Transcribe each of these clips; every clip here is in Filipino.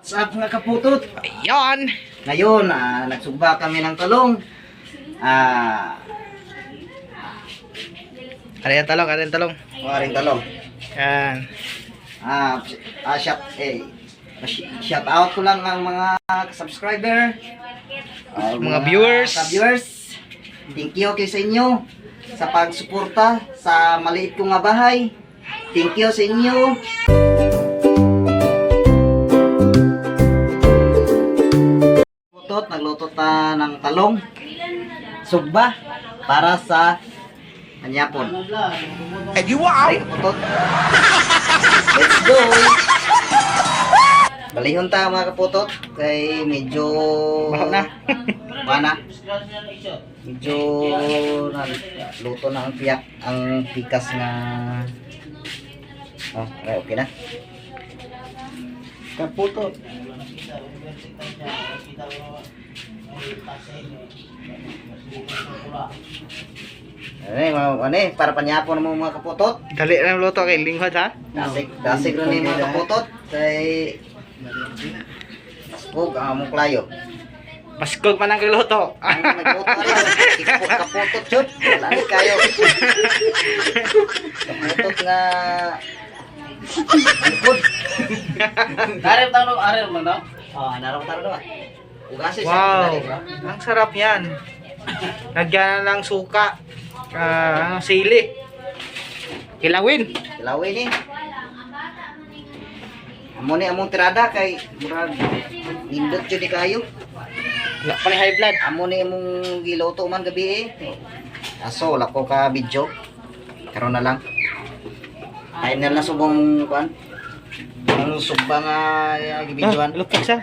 What's up mga kaputot? Ayan. Ngayon, nagsugba kami ng talong. Ano yung talong? Ano yung talong? Maring talong. Yan. Shout out ko lang ang mga subscriber. Mga viewers. Viewers. Thank you kayo sa inyo sa pagsuporta sa maliit kong nga bahay. Thank you sa inyo. Nagluto ta ng talong sugba para sa anyapon. Wow! Let's go! Balihon ta mga kaputot kay medyo Baho na. Medyo luto na ang piyak, ang pikas na okay na. Kaputot. Para panyapon mo mga kaputot. Dali na yung luto kay Linghod ha? Dasig rin yung mga kaputot kay Maskog ang among klayo. Paskog pa nang luto. Ang nagluto rin, kaputot yun. Wala ni kayo. Kaputot nga likod. Aril mo no? Narap taro naman. Ugasin Wow! Ang sarap yan. Lagyan na ng suka. Sili. Kilawin. Kilawin eh. Among tirada kay murag indot jud ni kayo. Wala pa ni high blood. Amo ni imong giluto man gabi eh. Aso wala ko ka video. Karon na lang. Ay na subong kuan. Ang subba nga gibidyoan. Lupok siya.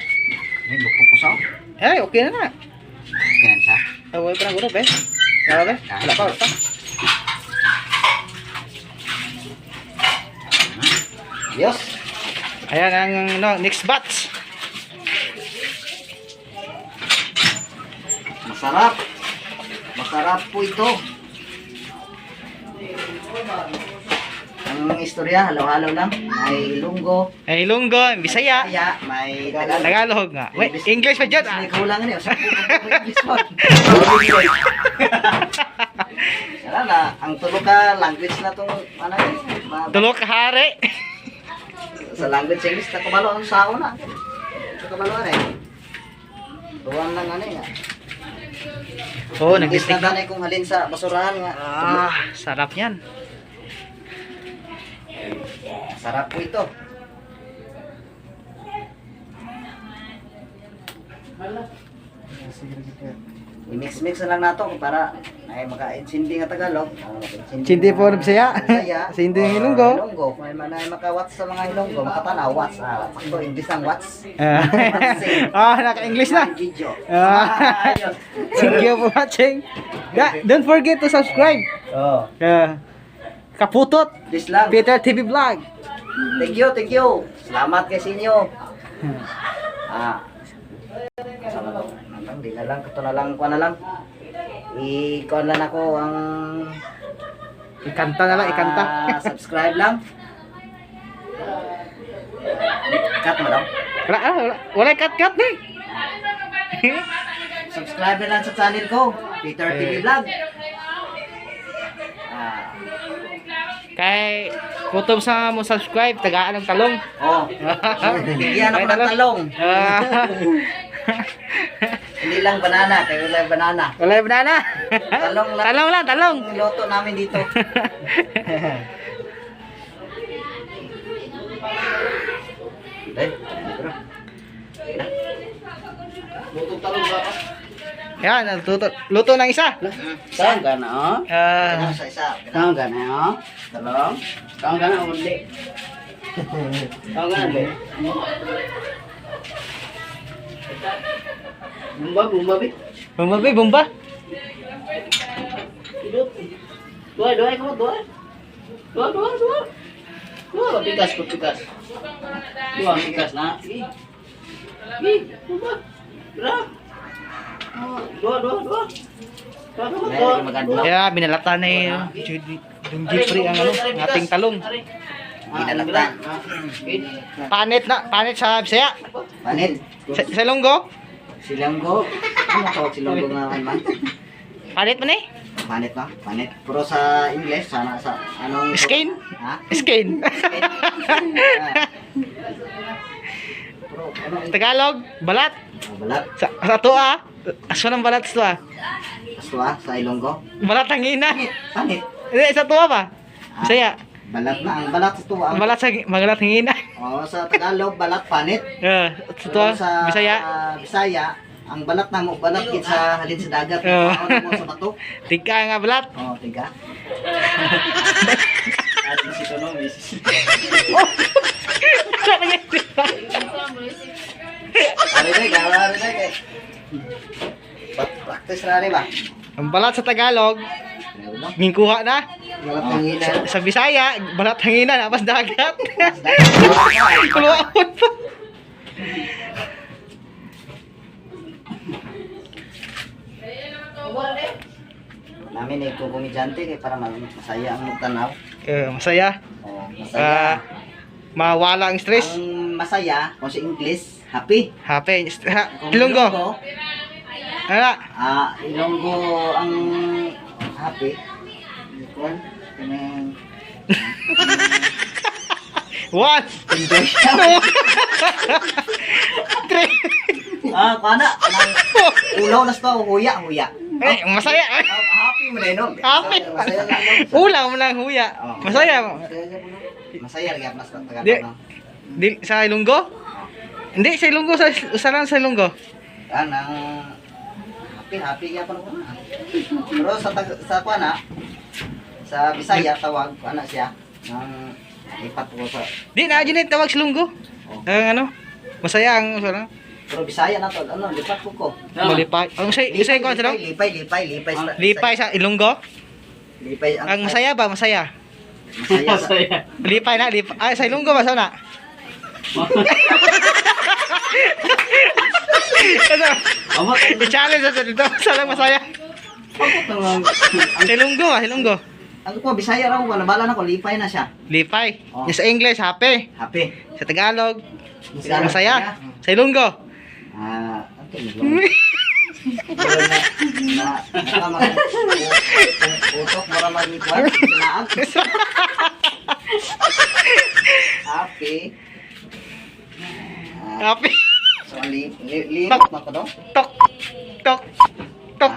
Ay lupok ko sa. Ay, okay na na. Kanan sa. Away pa na guro be. Wala be? Wala pa, wala pa. Yes. Ayan ang next batch. Masarap. Masarap po ito. Ang istorya, halo-halo lang. May Ilonggo, Ay, Ilonggo, Bisaya. Kaya, may Tagalog nga. Wait, English pa dyan ah. May kulangan niyo. Sa English mo. Wala na. Ang tulo ka language na itong ano yun. Tulo ka hari. Sa language English, nakabalo ang sao na. Nakabalo na eh. Tuwan lang ano eh. Oo, Nag-isip nag-distinct. na tanay kung halin sa basurahan nga. Sarap yan. Sarap po ito. I-mix-mix na lang nato para ay maka-insindi nga Tagalog. Sindi po ng Bisaya. Bisaya. Sindi ng Ilonggo. Ilonggo. May manay maka-watch sa mga Ilonggo, makatanaw watch. Sakto English ang watch. Naka-English na. Video. Thank you for watching. Don't forget to subscribe. Oh. Kaputot. This lang. Peter TV Vlog. Thank you, thank you. Salamat kay sa inyo. Di na lang, ito na lang, kuha na lang. I-kuha lang ako ang Ikanta na lang, ikanta. subscribe lang. Cut mo daw. Wala cut ni. Subscribe na lang sa channel ko, Peter TV Vlog. Kay kutob sa mo subscribe, tagaan ng talong. Bigyan ako ng talong. Hindi lang banana, kaya wala banana. Wala yung banana. Talong lang. Talong lang, talong. Ang loto namin dito. Lutong talong ba ako? Yan, luto ng isa. Saan ka na, oh? Ano sa isa? Saan ka na, oh? Talong? Saan ka na, ulit? Saan ka na, ulit? Bumba, bumba, bit. Bumabi, bumba. Dua, kamu, dua. Dua, pikas, pikas. Dua, pikas, na. Bumba. Berapa? Dua. Maganda. Kaya binalata na yung Jeffrey ang ating talong. Ginalata. Panit sa Bisaya. Panit. Sa Ilonggo. Silanggo. Ano tawag silanggo nga man? Panit man eh. Panit ba? Panit. Pero sa English, sana sa anong... Skin. Ha? Skin. Pero ano? Tagalog, balat. Balat. Sa to ah. Aso ng balat to ah. Asto sa Ilonggo. Balat hangina. Panit. Hindi, sa to ba? Bisaya. Balat na. Ang balat sa tuwa. Balat hangina. Oo, sa Tagalog, balat panit. Sa to ah. Sa Bisaya. Bisaya, ang balat na mo, balat kit sa halin sa dagat. Oo. Ano mo sa bato? Tika nga balat. Oo, tiga. At si Tono, misis. Ari na, kay. Practice na rin ba? Ang balat sa Tagalog, ngingkuha na. Balat ng ina. Sa Bisaya, balat hangina na pas dagat. Dagat. Kuluawon pa. Namin ito komedyante kay para masaya ang magtanaw. Masaya. Oo, Ah, masaya. mawala ang stress. Ang masaya, kung sa English, happy. Happy. Kung Ilonggo. Ano? Ilonggo ang happy. Kuan, kanang One. enjoy siya. Three. Kana, kanang ulaw na ito, huya. Masaya. Happy mo na yun. Happy. Masaya lang. Ulang mo lang huya. Masaya. Masaya rin mas Di, Tagalog. di sa Ilonggo? Hindi, sa Ilonggo. Sa lang sa Ilonggo. Kanang happy ya pa ko na. Pero sa kuana, sa Bisaya tawag ana siya ng ipat ko sa Di na, dyan tawag sa Ilonggo. Ano? Masaya ang ano? pero Bisaya na to, ano, lipat ko. Malipay. Ang say ko sa Lipay sa Ilonggo. Lipay Ang masaya ba? Masaya. Masaya. Lipay na, lipay. Ay, sa Ilonggo ba? Sana? I-challenge sa dito. Salang masaya. Sa Ilonggo ah, sa Ilonggo. Ang ko Bisaya raw wala bala na ko lipay na siya. Lipay. Oh. Yung sa English, happy. Happy. Sa Tagalog, Tagalog, masaya. Sa Ilonggo. Okay, utok mura mag-ikuan, sinaag. Happy. Happy. So, limot na ko daw. Tok. Tok. Tok.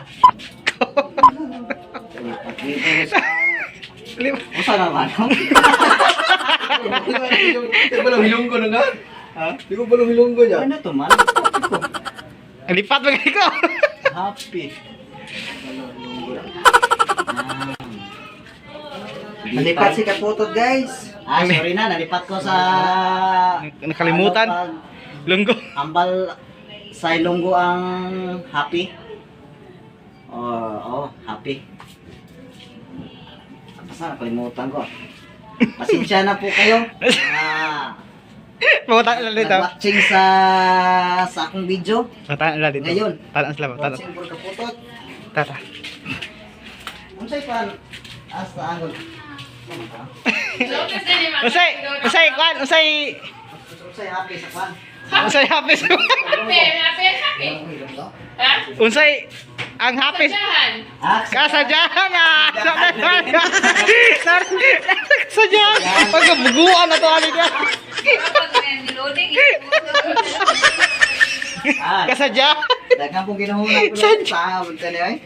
Lim- Usa naman. Di ba lang hilonggo na nga? Ha? Di ko ba lang hilonggo niya? Ano to man? Lipat ba ko? Happy. Nalipat si Kaputod guys. Sorry na, nalipat ko sa Nakalimutan. Ilonggo. Ambal sa Ilonggo ang happy. Happy. Basta nakalimutan ko. Pasensya na po kayo. Pumunta na dito. Nag-watching sa akong video. Tata na dito. Ngayon. Tata sila. Tata. Watching for Kaputod. Tata. Unsay pan hasta angon. Usay, kwan, usay Unsay happy sa pan. Unsay happy. Unsay ang happy. Kasadyahan ah. Kasadyahan. Pagkabuguan na to ali dia. Kasadyahan. Daghang pong ginuhunan ko sa bunta ni ay.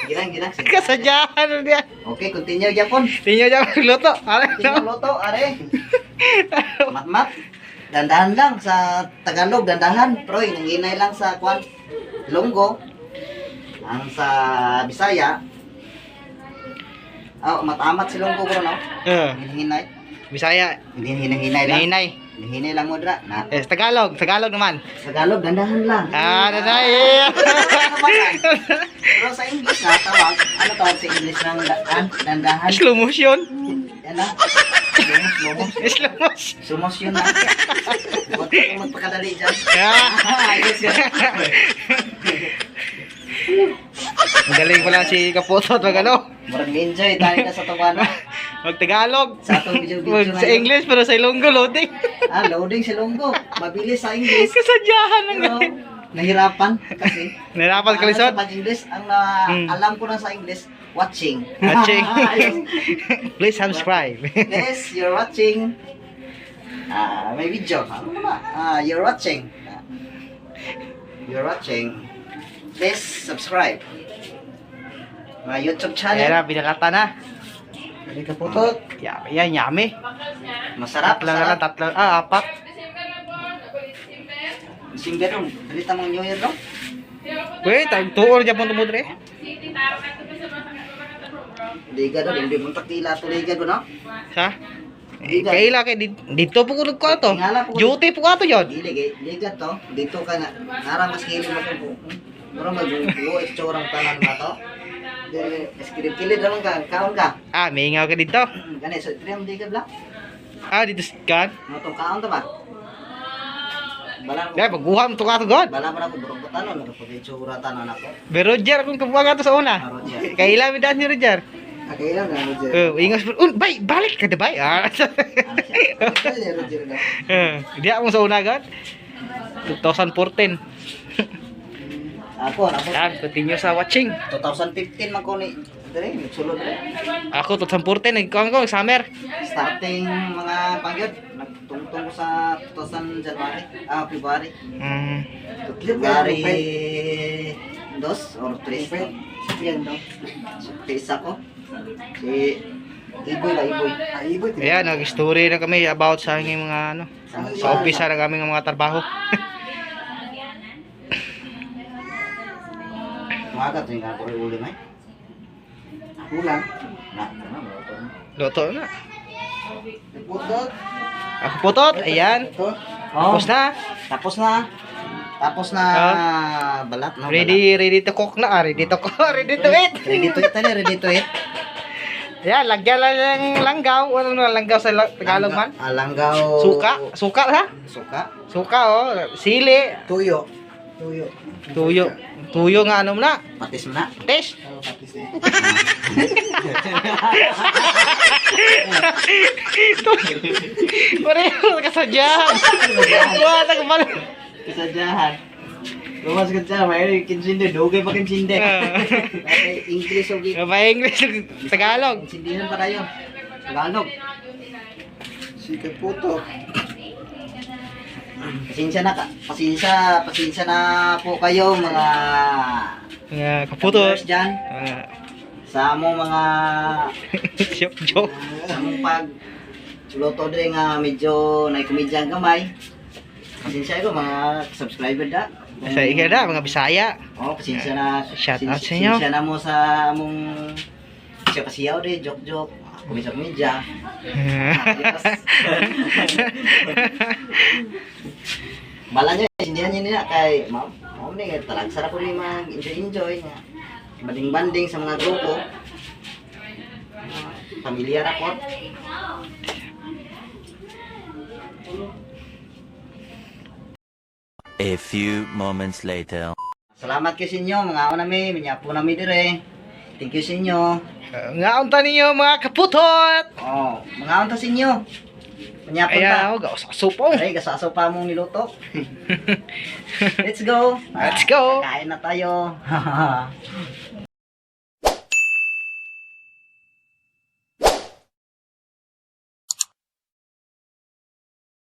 Girang. Kasadyahan dia. Okay, continue Japon. Tinyo dyan magluto. Continue loto, are. Mat. Dandahan lang sa Tagalog, dandahan. Pero hinay lang sa kwan. Ilonggo. Ang sa Bisaya. Matamat si Ilonggo ko no. Hinay. Bisaya. Hindi hinay lang. Hinay. Hinay lang mo dra. Na. Tagalog naman. Tagalog, dandahan lang. Danay. Pero sa English na tawag, ano tawag sa English ng dandahan? Slow motion. Yan na. Slow motion. Sumos yun na. Huwag kang magpakadali dyan. Ayos yan. Magaling pala si Kaputot mag ano. Marag enjoy tayo na sa tawanan. Mag-Tagalog. Sa atong video-video Sa English pero sa Ilonggo loading. Loading sa Ilonggo. Mabilis sa English. Kasadyahan ng Pero, nahirapan kasi. Nahirapan ka Ano lisod. sa pag-English, ang Mm. alam ko na sa English, watching. Watching. Please subscribe. Yes, you're watching. May video. Ano ba? You're watching. You're watching. Please subscribe. My YouTube channel. Ayan na, binalata na. Hindi ka putot. Yan, yummy. Masarap, Tatlo na lang, masarap. tatlo. Apat. December ron. Dalita mong New Year ron. Wait, tuor dyan po tumudre. Liga doon. Hindi mong taktila ito liga doon, no? Sa? Kaila kay dito po ko to. Tingala po ko. Duty po ka to yun. Liga to. Dito ka nga. Narang mas hiling mo po. Mura mag-uwo. Itsurang tanan na to. Kilid naman ka. Kaon ka. May ingaw ka dito. Gani, so triyam liga bla. Dito kan. Matong kaon to ba? Bala Dahil pagbuham to ka to god. Bala man ako burong batanon. Nakapag-itsura tanan ako. Pero Roger, kung kabuha ka to sa una. Roger. Kaila mi daan si Roger. Kailan na Roger? Ingas po. Bay, balik ka na bay. Roger na. Hindi ako sa una god. 2014. Ako, Yan, continue sa watching. 2015 man ko ni dire, sulod dire. Ako 2014 nagkuhan ko summer. Starting mga pangyod, nagtungtong ko sa 2000 January, February. February 2 or 3. Yan do. Pisa ko. Si Iboy ba Iboy? Iboy. Ayan, nag-story na kami about sa aming mga ano, sa umpisa ng aming mga trabaho. Mga to yung ako uli may. Ulan. Na, Luto na. putot. Ako putot, ayan. Tapos na. Tapos na. Tapos na balat no. Ready to cook na. Ready to cook, ready to eat. Ready to eat na, ready to eat. Ayan, lagyan lang ng langgaw. Ano na langgaw sa Tagalog man? Langgaw. Suka ha? Suka oh, sili, Tuyo. tuyo nga ano na. Patis mo na. Taste. Patis eh. Pareho kasadyahan. Wala ta kabalo. Kasadyahan. Lumas ka dyan, may kinsinde. Dugay pa kinsinde. English o git. May English, Tagalog. Kinsindihan pa tayo. Tagalog. Sige puto. Pasensya na po kayo mga Kaputos. viewers dyan. Sa among mga Joke. sa among pag luto din nga medyo naikomedya ang gamay. Pasensya ko mga subscriber da. Sa iya na, mga Bisaya. Pasensya na. Shout out sa inyo. Pasensya na mo sa among siya-pasiyaw din, joke-joke. Kumidya. Bala nyo, hindi nila kay ma'am ni talag sarap ko rin mag-enjoy nga. Banding-banding sa mga grupo. Pamilyar ako. A few moments later. Salamat kayo sa inyo, mga ako nami, minyapo nami dire. Thank you sa inyo. Nga unta ninyo mga kaputot. Mga unta sa inyo. Minyapo Ayan, ta. gaw sa supong. Ay, gasaso pa mong niluto. Let's go. Let's go. Kain na tayo.